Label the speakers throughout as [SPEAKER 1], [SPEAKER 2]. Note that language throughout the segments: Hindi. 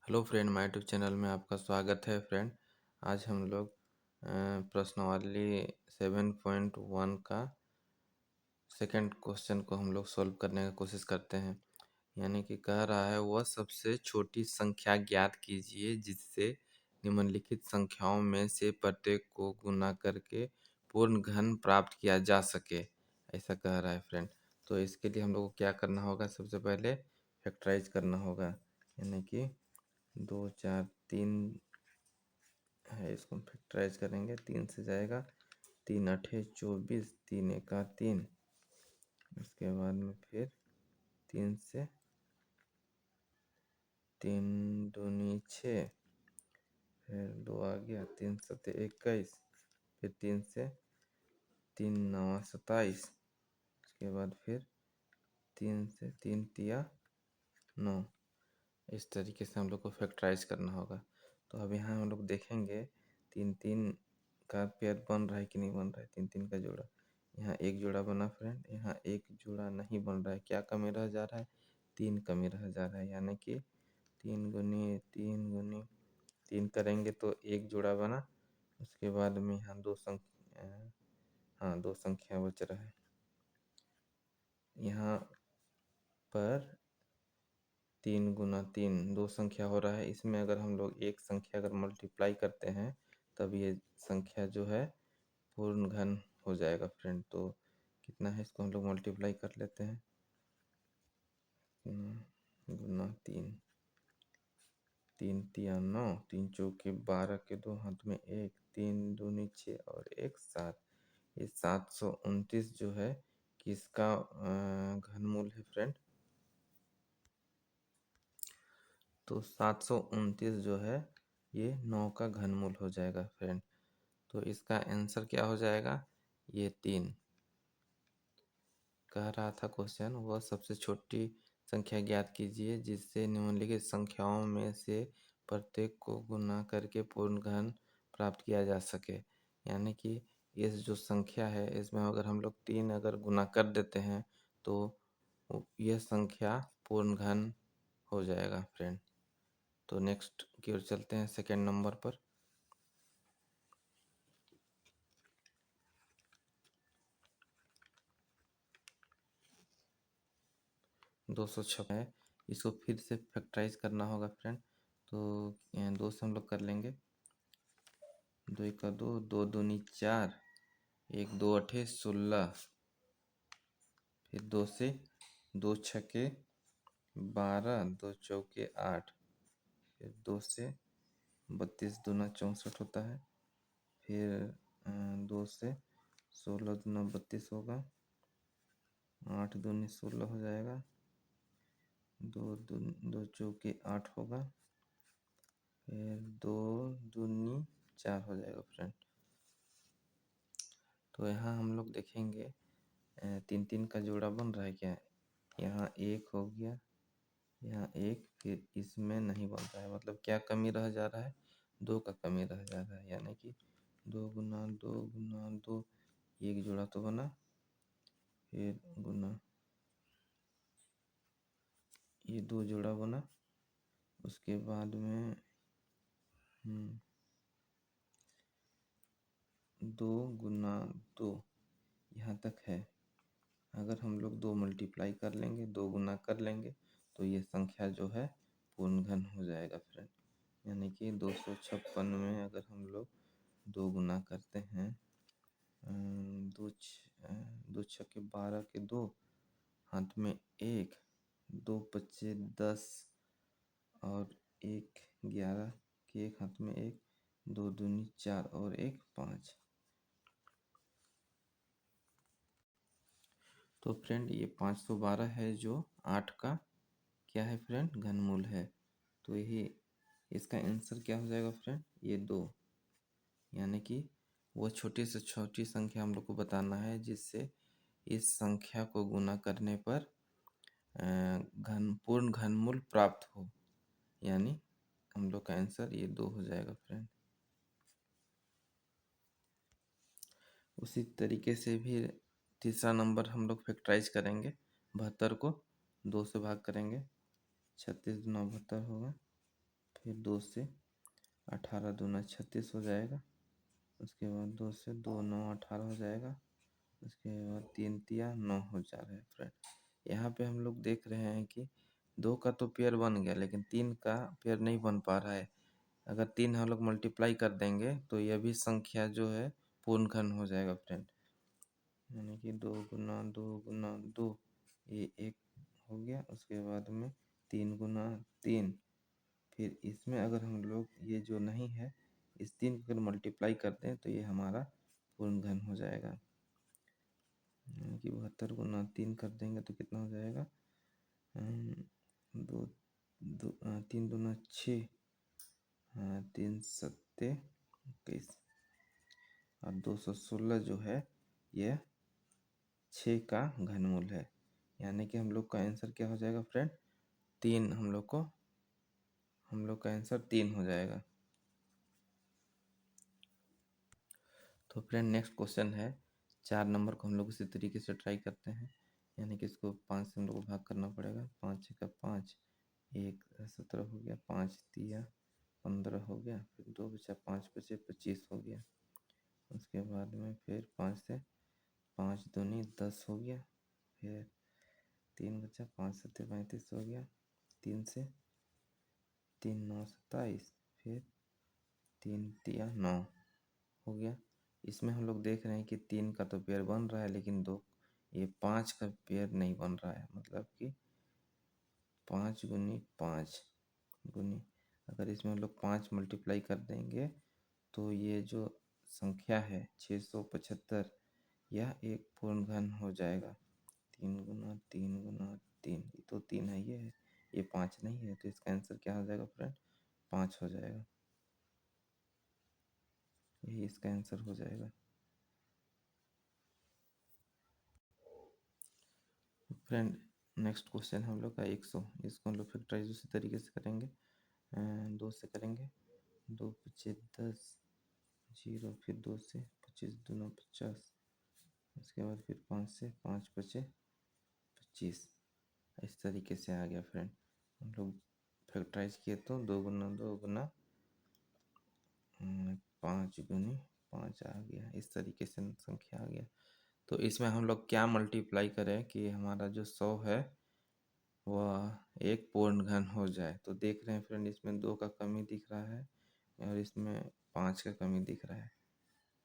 [SPEAKER 1] Hello friend, my YouTube channel में आपका स्वागत है फ्रेंड। आज हम लोग प्रश्नावली 7.1 का सेकंड क्वेश्चन को हम लोग सॉल्व करने की कोशिश करते हैं। यानी कि कह रहा है वह सबसे छोटी संख्या ज्ञात कीजिए जिससे निम्नलिखित संख्याओं में से प्रत्येक को गुणा करके पूर्ण घन प्राप्त किया जा सके, ऐसा कह रहा है फ्रेंड। तो इसके लिए हम लोग को क्या करना होगा? सबसे पहले फैक्टराइज करना होगा। यानी कि 2 4 3 है, इसको फैक्टराइज करेंगे। 3 से जाएगा, 3 8 24, 3 1 3। उसके बाद में फिर 3 से 3 2 6, फिर 2 आ गया, 3 7 21, फिर 3 से 3 9 27। उसके बाद फिर 3 से 3 3 9। इस तरीके से हम लोग को फैक्टराइज करना होगा। तो अब यहाँ हम लोग देखेंगे 3 3 का पेयर बन रहा है कि नहीं बन रहा है। 3 3 का जोड़ा, यहाँ एक जोड़ा बना फ्रेंड, यहाँ एक जोड़ा नहीं बन रहा है। क्या कमी रह जा रहा है? 3 कमी रह जा रहा है। यानी कि 3 करेंगे तो एक जोड़ा बना। उसके बाद में यहाँ दो संख्या बच रहा है। यहाँ पर 3 × 3 दो संख्या हो रहा है। इसमें अगर हम लोग एक संख्या अगर मल्टीप्लाई करते हैं तब ये संख्या जो है पूर्ण घन हो जाएगा फ्रेंड। तो कितना है, इसको हम लोग मल्टीप्लाई कर लेते हैं। गुना 3, 3 3 9, 3 4 12 के 2 हाथ में 1, 3 2 6 और 1 7। ये 729 जो है किसका घनमूल है फ्रेंड? तो 729 जो है ये 9 का घनमूल हो जाएगा फ्रेंड। तो इसका आंसर क्या हो जाएगा? ये 3। कह रहा था क्वेश्चन, वह सबसे छोटी संख्या ज्ञात कीजिए जिससे निम्नलिखित संख्याओं में से प्रत्येक को गुणा करके पूर्ण घन प्राप्त किया जा सके। यानी कि इस जो संख्या है इसमें अगर हम लोग 3 अगर गुणा कर देते हैं तो यह संख्या पूर्ण घन हो जाएगा फ्रेंड। तो नेक्स्ट की ओर चलते हैं, सेकेंड नंबर पर। 206 है, इसको फिर से फैक्टराइज करना होगा फ्रेंड। तो 2 से हम लोग कर लेंगे। 2 1 2, 2 2 4, 1 2 8 16, फिर 2 से 2 6 12, 2 4 8, फिर 2 से 32 दूना 64 होता है। फिर 2 से 16 दूना 32 होगा, 8 दूनी 16 हो जाएगा, 2 चौके 8 होगा, फिर 2 दूनी 4 हो जाएगा फ्रेंड। तो यहाँ हम लोग देखेंगे 3 3 का जोड़ा बन रहा है क्या? यहाँ 1 हो गया, यहाँ 1, फिर इसमें नहीं बन रहा है। मतलब क्या कमी रह जा रहा है? 2 का कमी रह जा रहा है। यानी कि 2 गुना 2 गुना 2, एक जोड़ा तो बना, फिर गुना ये 2 जोड़ा बना। उसके बाद में 2 गुना 2 यहाँ तक है। अगर हम लोग 2 मल्टीप्लाई कर लेंगे, 2 गुना कर लेंगे तो ये संख्या जो है पूर्ण घन हो जाएगा फ्रेंड। यानी कि 256 में अगर हम लोग 2 गुना करते हैं, 2 6 12 के 2 हाथ में 1, 2 25 10 और 1 11 के 1 हाथ में 1, 2 दूनी 4 और 1 5। तो फ्रेंड ये 512 है जो 8 का क्या है फ्रेंड? घनमूल है। तो यही इसका आंसर क्या हो जाएगा फ्रेंड? ये 2। यानी कि वो छोटी से छोटी संख्या हम लोग को बताना है जिससे इस संख्या को गुना करने पर पूर्ण घनमूल प्राप्त हो। यानी हम लोग का आंसर ये 2 हो जाएगा फ्रेंड। उसी तरीके से भी तीसरा नंबर हम लोग फैक्टराइज करेंगे। 72 को 2 से भाग करेंगे, 36 दूना 72 होगा, फिर 2 से 18 दूना 36 हो जाएगा। उसके बाद 2 से 2 9 18 हो जाएगा। उसके बाद 3 तिया 9 हो जा रहा है फ्रेंड। यहाँ पे हम लोग देख रहे हैं कि 2 का तो पेयर बन गया, लेकिन 3 का पेयर नहीं बन पा रहा है। अगर 3 हम लोग मल्टीप्लाई कर देंगे तो यह भी संख्या जो है पूर्ण घन हो जाएगा फ्रेंड। यानी कि 2 गुना 2 ये 1 हो गया। उसके बाद में 3 गुना 3, फिर इसमें अगर हम लोग ये जो नहीं है इस 3 को अगर मल्टीप्लाई करते हैं तो ये हमारा पूर्ण घन हो जाएगा। यानी कि 72 गुना 3 कर देंगे तो कितना हो जाएगा, दो दो 3 दूना 6, 3 सत्ते 21 और 216 जो है ये 6 का घनमूल है। यानी कि हम लोग का आंसर क्या हो जाएगा फ्रेंड, 3। हम लोग का आंसर 3 हो जाएगा। तो फ्रेंड नेक्स्ट क्वेश्चन है 4 नंबर को हम लोग इसी तरीके से ट्राई करते हैं। यानी कि इसको 5 से हम लोग को भाग करना पड़ेगा। 5 छक्का 5, 1 17 हो गया। 5 तिया 15 हो गया। फिर 2 बचा, 5 बचे 25 हो गया। उसके बाद में फिर 5 से 5 दूनी 10 हो गया। फिर 3 बचा, 5 सत्ते 35 हो गया। 3 से 3 9 27, फिर 3 तिया 9 हो गया। इसमें हम लोग देख रहे हैं कि 3 का तो पेयर बन रहा है, लेकिन 2 ये 5 का पेयर नहीं बन रहा है। मतलब कि 5 गुनी 5 गुनी, अगर इसमें हम लोग 5 मल्टीप्लाई कर देंगे तो ये जो संख्या है 675, यह एक पूर्ण घन हो जाएगा। 3 गुना 3 गुना 3, ये तो 3 है, ये 5 नहीं है। तो इसका आंसर क्या हो जाएगा फ्रेंड, 5 हो जाएगा। यही इसका आंसर हो जाएगा। फ्रेंड नेक्स्ट क्वेश्चन हम लोग का 100, इसको हम लोग फैक्टराइज उसी तरीके से करेंगे। 2 से करेंगे, 2 पचे 10 जीरो, फिर 2 से 25 दूना 50। उसके बाद फिर 5 से 5 पचे 25। इस तरीके से आ गया फ्रेंड। हम लोग फैक्टराइज किए तो 2 गुना 5 गुनी 5 आ गया। इस तरीके से संख्या आ गया। तो इसमें हम लोग क्या मल्टीप्लाई करें कि हमारा जो 100 है वह एक पूर्ण घन हो जाए। तो देख रहे हैं फ्रेंड, इसमें 2 का कमी दिख रहा है और इसमें 5 का कमी दिख रहा है,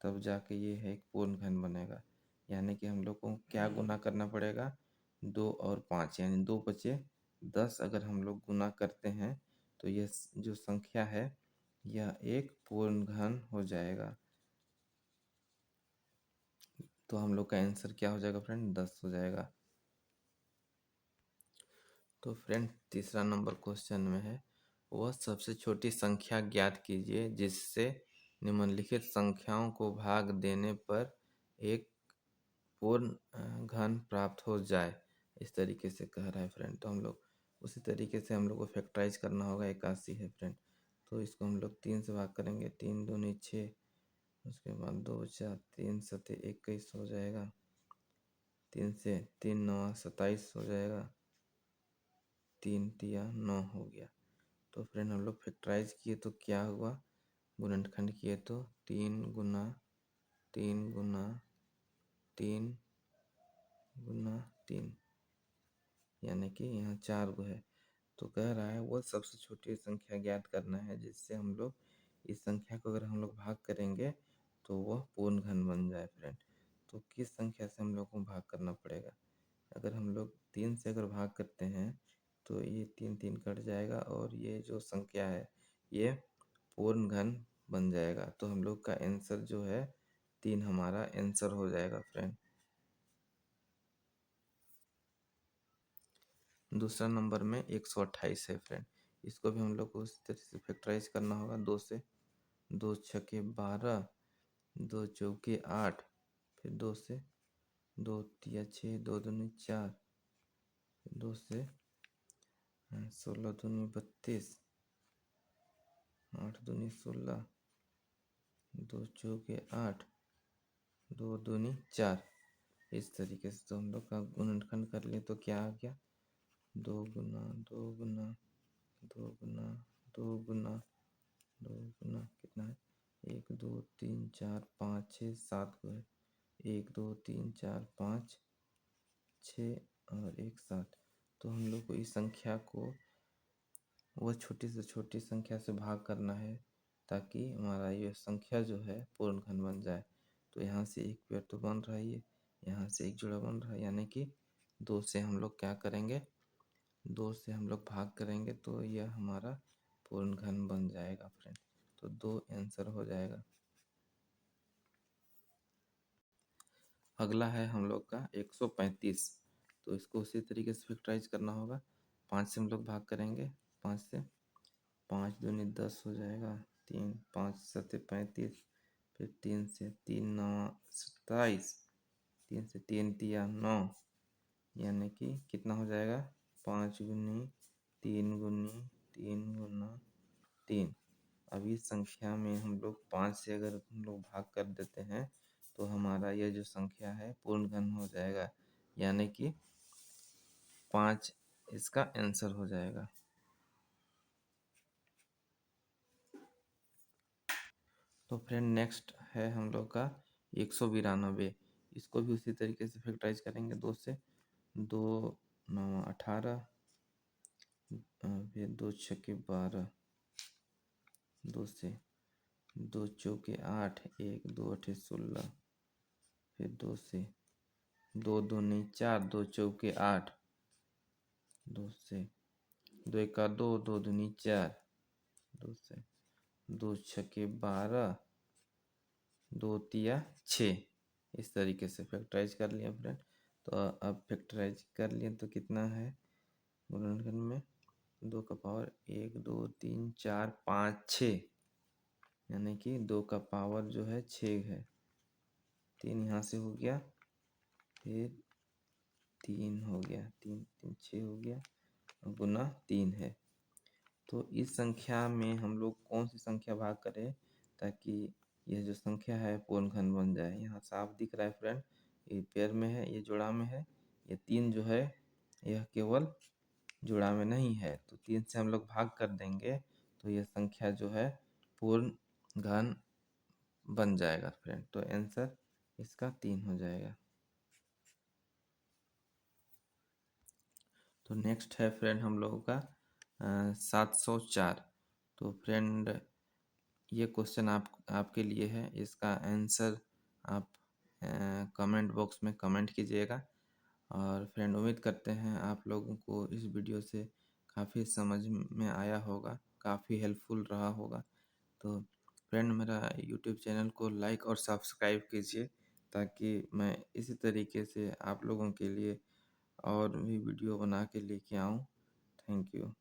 [SPEAKER 1] तब जाके ये है एक पूर्ण घन बनेगा। यानी कि हम लोग को क्या गुना करना पड़ेगा, 2 और 5, यानी 2 बचे 10 अगर हम लोग गुना करते हैं तो ये जो संख्या है यह एक पूर्ण घन हो जाएगा। तो हम लोग का आंसर क्या हो जाएगा फ्रेंड, 10 हो जाएगा। तो फ्रेंड तीसरा नंबर क्वेश्चन में है, वह सबसे छोटी संख्या ज्ञात कीजिए जिससे निम्नलिखित संख्याओं को भाग देने पर एक पूर्ण घन प्राप्त हो जाए। इस तरीके से कह रहा है फ्रेंड। तो हम लोग उसी तरीके से हम लोग को फैक्टराइज करना होगा। 81 है फ्रेंड, तो इसको हम लोग 3 से भाग करेंगे। 3 दूनी 6, उसके बाद 2 बचा, 3 सत्ते 21 हो जाएगा। 3 से 3 9 27 हो जाएगा। 3 तिया 9 हो गया। तो फ्रेंड हम लोग फैक्टराइज किए तो क्या हुआ, गुणनखंड किए तो 3 गुना 3 गुना 3 गुना 3, यानी कि यहाँ 4 गो है। तो कह रहा है वो सबसे छोटी संख्या ज्ञात करना है जिससे हम लोग इस संख्या को अगर हम लोग भाग करेंगे तो वह पूर्ण घन बन जाए फ्रेंड। तो किस संख्या से हम लोग को भाग करना पड़ेगा, अगर हम लोग 3 से अगर भाग करते हैं तो ये 3 3 कट जाएगा और ये जो संख्या है ये पूर्ण घन बन जाएगा। तो हम लोग का आंसर जो है 3 हमारा आंसर हो जाएगा फ्रेंड। दूसरा नंबर में 128 है फ्रेंड। इसको भी हम लोग को उस तरह से फैक्टराइज करना होगा। 2 से, 2 छके 12, 2 चौके 8, फिर 2 से 2 तिया 6, 2 दूनी 4, 2 से 16 दूनी 32, 8 दूनी 16, 2 चौके 8, 2 दूनी 4। इस तरीके से तो हम लोग का गुणनखंड कर ले तो क्या आ गया, 2 गुना 2 गुना 2 गुना कितना है, 1 2 3 4 5 6 7 को है, 1 2 3 4 5 6 और 1 7। तो हम लोग को इस संख्या को वो छोटी से छोटी संख्या से भाग करना है ताकि हमारा ये संख्या जो है पूर्ण घन बन जाए। तो यहाँ से एक पेड़ तो बन रहा है, ये यहाँ से एक जोड़ा बन रहा है, यानी कि 2 से हम लोग क्या करेंगे, 2 से हम लोग भाग करेंगे तो यह हमारा पूर्ण घन बन जाएगा फ्रेंड। तो 2 आंसर हो जाएगा। अगला है हम लोग का 135। तो इसको उसी तरीके से फैक्टराइज करना होगा। 5 से हम लोग भाग करेंगे, 5 से, 5 दूनी 10 हो जाएगा, 3 5 7 35, फिर 3 से 3 9 27, 3 से 3 तिया 9, यानी कि कितना हो जाएगा, 5 गुनी 3 गुनी 3 गुना 3। अब इस संख्या में हम लोग 5 से अगर हम लोग भाग कर देते हैं तो हमारा यह जो संख्या है पूर्ण घन हो जाएगा, यानी कि 5 इसका आंसर हो जाएगा। तो फ्रेंड नेक्स्ट है हम लोग का 192। इसको भी उसी तरीके से फैक्टराइज करेंगे। 2 से, 2 9 18, फिर 2 छक्के 12, 2 से, 2 चौके 8, 1 2 अठे 16, फिर 2 से, 2 दूनी 4, 2 चौके 8, 2 से, 2 एका 2, 2 दूनी 4, 2 से, 2 छक्के 12, 2 तिया 6। इस तरीके से फैक्टराइज कर लिया फ्रेंड। तो अब फैक्टराइज कर लिए तो कितना है गुणनखंड में, 2 का पावर 1 2 3 4 5 6, यानी कि 2 का पावर जो है 6 है। 3 यहाँ से हो गया, फिर 3 हो गया, 3 3 6 हो गया, गुना 3 है। तो इस संख्या में हम लोग कौन सी संख्या भाग करें ताकि यह जो संख्या है पूर्ण घन बन जाए। यहाँ साफ दिख रहा है फ्रेंड, ये पेयर में है, ये जोड़ा में है, ये 3 जो है यह केवल जोड़ा में नहीं है। तो 3 से हम लोग भाग कर देंगे तो यह संख्या जो है पूर्ण घन बन जाएगा फ्रेंड। तो आंसर इसका 3 हो जाएगा। तो नेक्स्ट है फ्रेंड हम लोगों का 704। तो फ्रेंड ये क्वेश्चन आपके लिए है। इसका आंसर आप कमेंट बॉक्स में कमेंट कीजिएगा। और फ्रेंड उम्मीद करते हैं आप लोगों को इस वीडियो से काफ़ी समझ में आया होगा, काफ़ी हेल्पफुल रहा होगा। तो फ्रेंड मेरा यूट्यूब चैनल को लाइक और सब्सक्राइब कीजिए ताकि मैं इसी तरीके से आप लोगों के लिए और भी वीडियो बना के लेके आऊँ। Thank you.